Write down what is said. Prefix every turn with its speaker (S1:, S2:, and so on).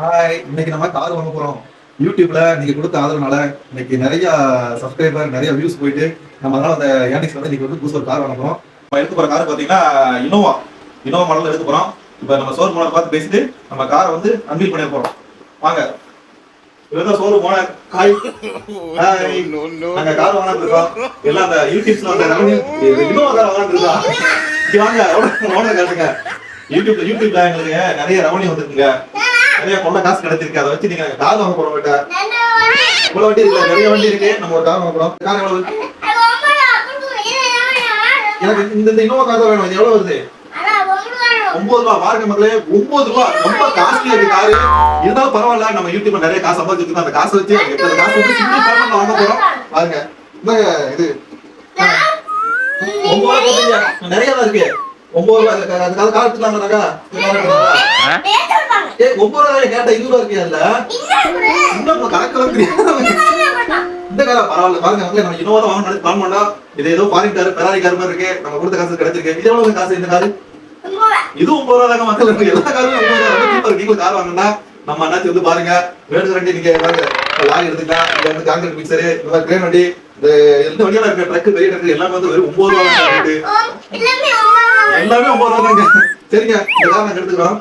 S1: Hi, இன்னைக்கு நம்ம car வாங்க போறோம். யூடியூப்ல நீங்க கொடுத்த ஆதரவுனால இன்னைக்கு நிறைய சப்ஸ்கிரைபர் நிறைய வியூஸ் போயிட்டு நம்ம அதனால அந்த ஏர்னிங்ஸ் வந்து இன்னைக்கு வந்து புதுசு ஒரு கார் வாங்க போறோம். நம்ம எடுக்க போற கார் பாத்தீங்கன்னா இனோவா மாடல் எடுக்க போறோம். இப்போ நம்ம ஷோரூம் ஓனர் பார்த்து பேசிட்டு நம்ம காரை வந்து அன்வீல் பண்ண போறோம். வாங்க, இவர்தான் ஷோரூம் ஓனர். ஹாய் ஹாய், நாங்க கார் வாங்க இருக்கோம். எல்லாம் அந்த யூடியூப்ஸ்ல வந்த இனோவா கார் வாங்க இருக்கோம். இங்க வாங்க, ஓனர் காட்டுங்க. யூடியூப்ல எங்களுக்கு நிறைய ரெவன்யூ வந்துருக்குங்க, நிறைய கொள்ள காசு கிடைச்சிருக்கு. அதை வச்சு நீங்க கார் வாங்க போறோம். கிட்ட இவ்வளவு வண்டி இருக்கு, நிறைய வண்டி இருக்கு. நம்ம ஒரு கார் வாங்க போறோம். கார் எவ்வளவு? எனக்கு இந்த இனோவா கார் தான் வேணும். இது எவ்வளவு வருது? 9 ரூபா. பாருங்க மக்களே, 9 ரூபா. ரொம்ப காஸ்ட்லியா இருக்கு காரு. இருந்தாலும் பரவாயில்ல, நம்ம யூடியூப்ல நிறைய காசு சம்பாதிச்சிருக்கோம். அந்த காசை வச்சு அந்த காசு வந்து சிங்கிள் கார் நம்ம வாங்க போறோம். பாருங்க, இது 9 ரூபா போட்டீங்க, நிறைய தான் இருக்கு. 9 ரூபா அதுக்காக கார் எடுத்துக்கலாங்கனாக்கா? 9 ரூபா கேட்டா 20 ரூபா இருக்கியா? இல்ல இன்னும் கணக்கு இந்த கார பரவாயில்ல. பாருங்க மக்களே, நம்ம இனோவா தான் வாங்கணும் பிளான் பண்ணா. இது ஏதோ ஃபாரின் கார், ஃபெராரி கார் மாதிரி இருக்கு. நம்ம கொடுத்த காசு கிடைச்சிருக்கு. இது எவ்வளவு காசு இந்த காரு? இது 9 ரூபா தாங்க மக்கள். எல்லா காரும் 9 ரூபா. ரொம்ப நீங்க கார் வாங்கினா நம்ம அண்ணாச்சி வந்து பாருங்க, வேடு வண்டி நீங்க பாருங்க, லாரி எடுத்துக்கலாம். இங்க வந்து கான்கிரீட் மிக்சர், இந்த மாதிரி கிரேன் வண்டி, இந்த எந்த வண்டியெல்லாம் இருக்க ட்ரக், பெரிய ட்ரக் எல்லாமே வந்து வெறும் 9 ரூபா தான். எல்லாமே 9 ரூபா தாங்க. சரிங்க, இந்த கார் நாங்க எடுத்துக்கிறோம்.